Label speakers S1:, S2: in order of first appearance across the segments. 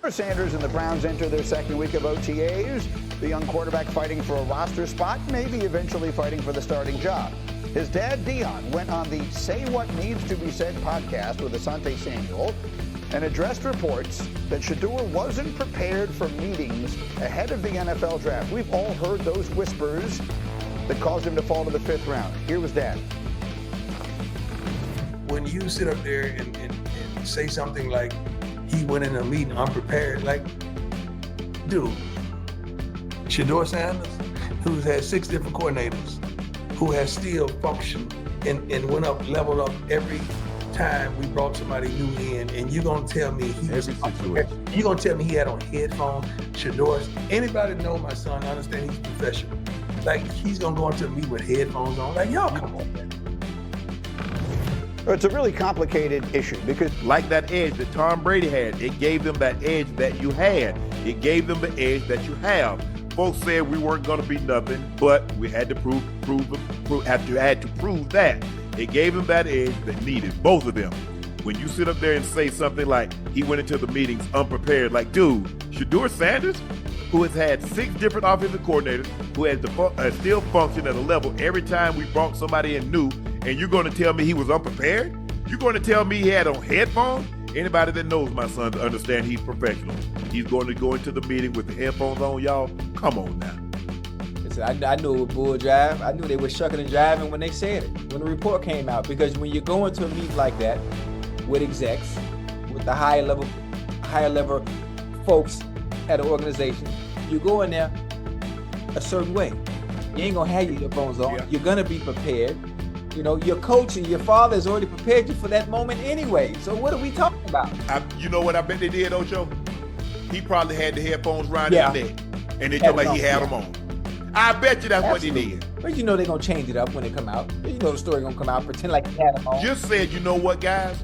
S1: Shedeur Sanders and the Browns enter their second week of OTAs. The young quarterback fighting for a roster spot, maybe eventually fighting for the starting job. His dad, Deion, went on the Say What Needs to Be Said podcast with Asante Samuel and addressed reports that Shedeur wasn't prepared for meetings ahead of the NFL draft. We've all heard those whispers that caused him to fall to the 5th round. Here was Dad.
S2: When you sit up there and say something like, he went in a meeting unprepared, like, dude, Shedeur Sanders, who's had 6 different coordinators, who has still functioned and went up, leveled up every time we brought somebody new in, and you're gonna tell me you're gonna tell me he had on headphones, Shedeur. Anybody know my son, understand he's professional. Like, he's gonna go into me with headphones on, like, y'all come on, man.
S1: It's a really complicated issue because
S3: like that edge that Tom Brady had, it gave them that edge that you had. It gave them the edge that you have. Folks said we weren't going to be nothing, but we had to prove that. It gave them that edge that needed, both of them. When you sit up there and say something like he went into the meetings unprepared, like, dude, Shedeur Sanders, who has had 6 different offensive coordinators, who has still functioned at a level every time we brought somebody in new, and you're going to tell me he was unprepared? You're going to tell me he had on headphones? Anybody that knows my son to understand he's professional. He's going to go into the meeting with the headphones on, y'all. Come on now.
S4: Listen, I knew it was bull drive. I knew they were shucking and driving when they said it, when the report came out. Because when you go into a meeting like that with execs, with the higher level folks at an organization, you go in there a certain way. You ain't gonna have your earphones on. Yeah. You're gonna be prepared. You know, your coach and your father has already prepared you for that moment anyway. So what are we talking about?
S3: You know what I bet they did, Ocho? He probably had the headphones around his neck, and they told me he had them on. I bet you that's
S4: Absolutely.
S3: what they did.
S4: But you know they're gonna change it up when they come out. You know the story gonna come out, pretend like he had them on.
S3: Just said, you know what, guys?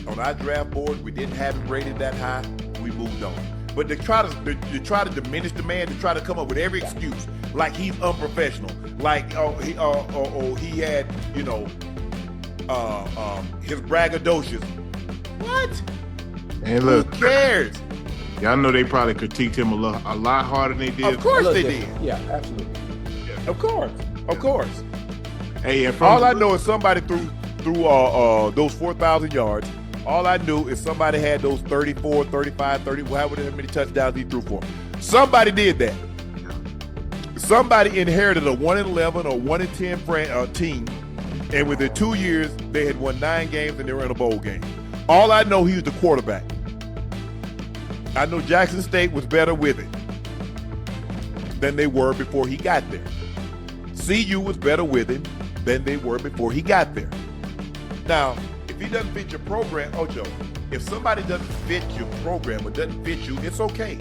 S3: On our draft board, we didn't have him rated that high. We moved on. But to try to diminish the man, to try to come up with every excuse, like he's unprofessional, like he had, you know, his braggadocious. What?
S5: And look,
S3: who cares?
S5: Y'all know they probably critiqued him a lot harder than they did.
S3: Of course they did.
S4: Yeah, absolutely.
S3: Yeah. Of course.
S5: Hey, and
S3: all I know is somebody threw those 4,000 yards. All I knew is somebody had those 34, 35, 30, however many touchdowns he threw for. Somebody did that. Somebody inherited a 1-11 or 1-10 team, and within 2 years, they had won 9 games and they were in a bowl game. All I know, he was the quarterback. I know Jackson State was better with it than they were before he got there. CU was better with it than they were before he got there. Now, if he doesn't fit your program, Ocho, if somebody doesn't fit your program or doesn't fit you, it's okay.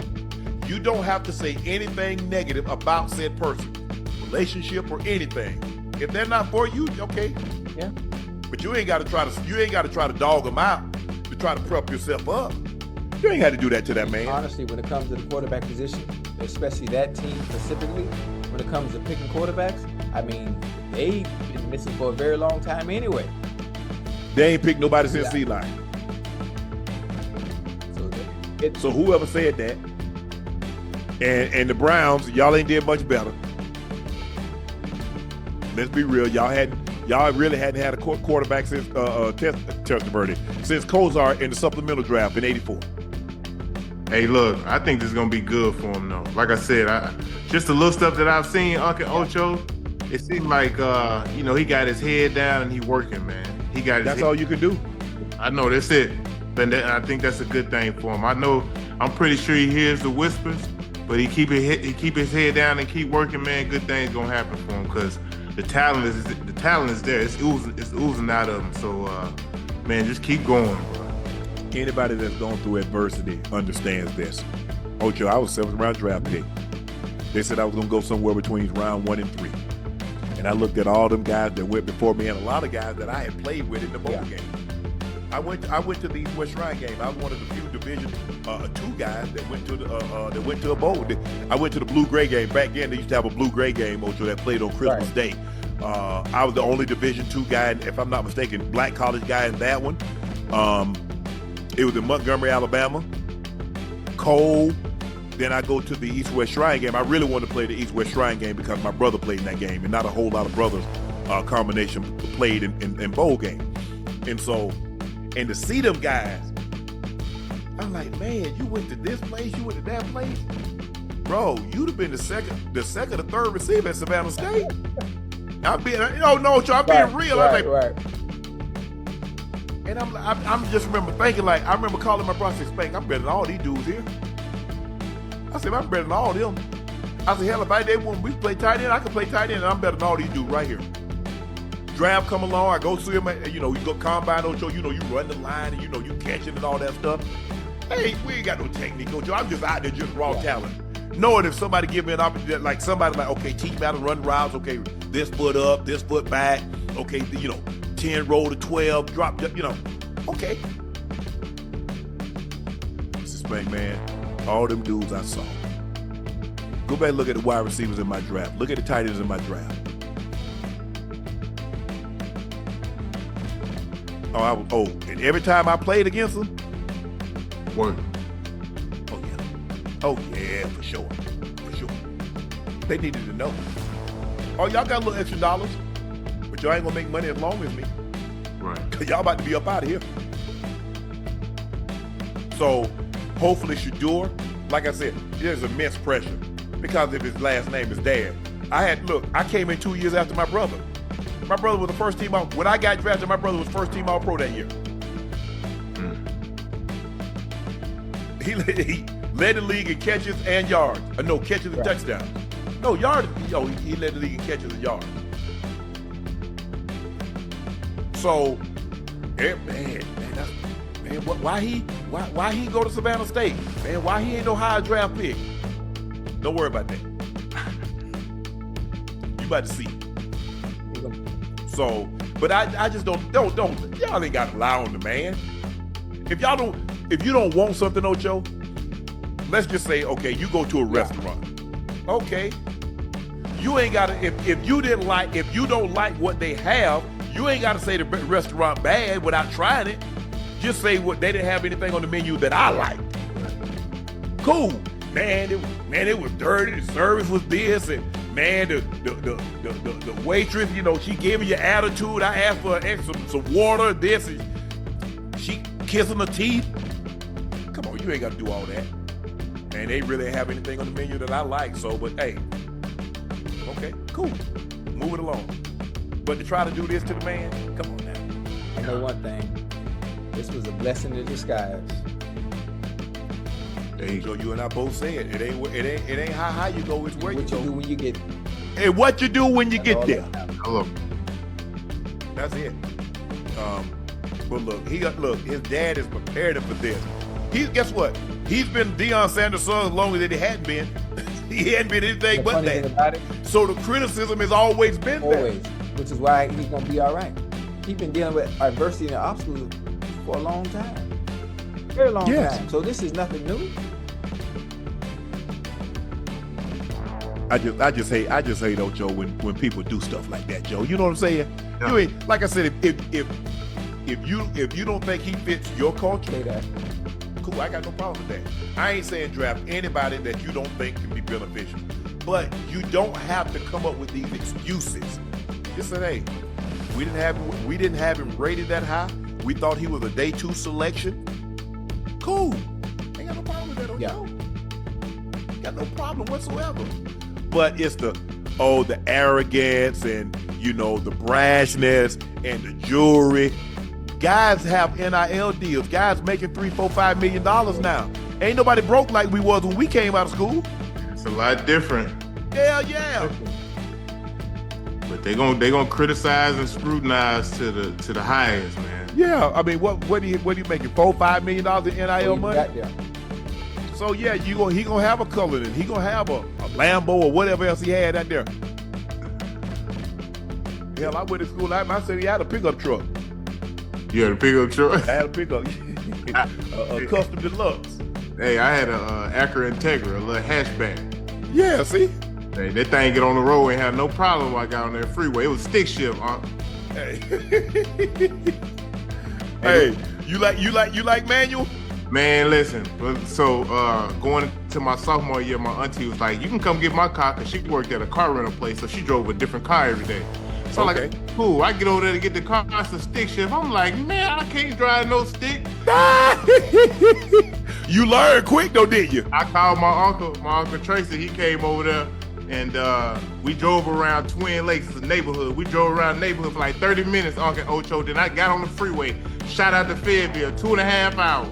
S3: You don't have to say anything negative about said person, relationship or anything. If they're not for you, okay.
S4: Yeah.
S3: But you ain't got to try to dog them out to try to prep yourself up. You ain't got to do that to that man.
S4: Honestly, when it comes to the quarterback position, especially that team specifically, when it comes to picking quarterbacks, I mean, they've been missing for a very long time anyway.
S3: They ain't picked nobody since Eli. So whoever said that, and the Browns, y'all ain't did much better. Let's be real, y'all really hadn't had a quarterback since Testaverde, since Kozar in the supplemental draft in '84.
S5: Hey, look, I think this is gonna be good for him though. Like I said, just the little stuff that I've seen, Uncle Ocho, it seemed like he got his head down and he working, man.
S3: That's all you can do.
S5: I know, that's it. And I think that's a good thing for him. I'm pretty sure he hears the whispers, but he keep his head down and keep working, man. Good things gonna happen for him because the talent is there. It's oozing out of him. So, man, just keep going, bro.
S3: Anybody that's gone through adversity understands this. Ocho, I was 7th round draft pick. They said I was gonna go somewhere between round 1 and 3. And I looked at all them guys that went before me and a lot of guys that I had played with in the bowl game. I went to the West Shrine game. I was one of the few Division 2 guys that went to a bowl. I went to the blue-gray game. Back then, they used to have a blue-gray game, Ocho, that played on Christmas Day. I was the only Division 2 guy, if I'm not mistaken, black college guy in that one. It was in Montgomery, Alabama. cold. Then I go to the East-West Shrine game. I really wanted to play the East-West Shrine game because my brother played in that game, and not a whole lot of brothers combination played in bowl game. And so, and to see them guys, I'm like, man, you went to this place, you went to that place, bro. You'd have been the second or third receiver at Savannah State. I'm being, I'm being real.
S4: Right.
S3: And I'm just remember thinking, like, I remember calling my brother, and saying, I'm better than all these dudes here. I said, I'm better than all of them. I said, hell, if they want we play tight end, I can play tight end, and I'm better than all these dudes right here. Draft come along, I go see him, you go combine, Ocho, you run the line, and you catching and all that stuff. Hey, we ain't got no technique, Ocho. I'm just out there just raw talent. Knowing if somebody give me an opportunity, like somebody like, okay, teach me how to run routes, okay, this foot up, this foot back, okay, 10 roll to 12, drop, okay. This is man, all them dudes I saw. Go back and look at the wide receivers in my draft. Look at the tight ends in my draft. And every time I played against them,
S5: Work.
S3: Oh yeah, for sure. They needed to know. Oh, y'all got a little extra dollars, but y'all ain't gonna make money as long as me.
S5: Right.
S3: Cause y'all about to be up out of here. So hopefully Shedeur, like I said, there's immense pressure because of his last name is Dad. I came in 2 years after my brother. My brother was the first team out. When I got drafted, my brother was first team all pro that year. He led the league in catches and yards. Catches and touchdowns. No, yards. He led the league in catches and yards. So, why he go to Savannah State? Man, why he ain't no high draft pick? Don't worry about that. You about to see. So, but I just don't y'all ain't got to lie on the man. If you don't want something, Ocho, let's just say, okay, you go to a restaurant. Okay. You ain't gotta if you don't like what they have, you ain't gotta say the restaurant bad without trying it. Just say what they didn't have anything on the menu that I liked. Cool. Man, it was dirty, the service was this, and man, the waitress, she gave me your attitude. I asked for some water, this, and she kissing her teeth. Come on, you ain't got to do all that. Man, they really have anything on the menu that I like, so, but hey, okay, cool, move it along. But to try to do this to the man, come on now.
S4: I know one thing, this was a blessing in disguise.
S3: So you and I both said it ain't how high you go, it's where you go.
S4: What you do when you get
S3: And what you do when you get there.
S5: Hello.
S3: That's it. But look, his dad is prepared him for this. Guess what? He's been Deion Sanders' son as long as he hadn't been. He hadn't been anything but that. So the criticism has always been there.
S4: Which is why he's gonna be all right. He's been dealing with adversity and obstacles for a long time. Very long time. So this is nothing new.
S3: I just hate though, Joe, when people do stuff like that, Joe. You know what I'm saying?
S5: Yeah.
S3: You ain't, like I said, if you don't think he fits your culture,
S4: Say that.
S3: cool, I got no problem with that. I ain't saying draft anybody that you don't think can be beneficial. But you don't have to come up with these excuses. Just say, hey, we didn't have him rated that high. We thought he was a day 2 selection. Cool. Ain't got no problem with that, Joe. Got no problem whatsoever. But it's the arrogance and the brashness and the jewelry. Guys have NIL deals. Guys making $3, $4, $5 million now. Ain't nobody broke like we was when we came out of school.
S5: It's a lot different.
S3: Hell yeah.
S5: But they gonna criticize and scrutinize to the highest, man.
S3: Yeah, I mean, what are you making $4, $5 million in NIL money? So yeah, he gonna have a color, and he gonna have a Lambo or whatever else he had out there. Hell, I went to school. I said he had a pickup truck.
S5: You had a pickup truck?
S3: I had a pickup, a custom deluxe.
S5: Hey, I had a Acura Integra, a little hatchback.
S3: Yeah, see.
S5: Hey, that thing get on the road and had no problem when I got on that freeway. It was stick shift.
S3: Hey, hey, you like manual?
S5: Man, listen. So going to my sophomore year, my auntie was like, "You can come get my car," because she worked at a car rental place, so she drove a different car every day. So I'm like, cool. I get over there to get the car. It's a stick shift. I'm like, man, I can't drive no stick.
S3: You learned quick though, didn't you?
S5: I called my uncle Tracy. He came over there, and we drove around Twin Lakes, it's a neighborhood. We drove around the neighborhood for like 30 minutes, Uncle Ocho. Then I got on the freeway, shot out to Fayetteville, 2.5 hours.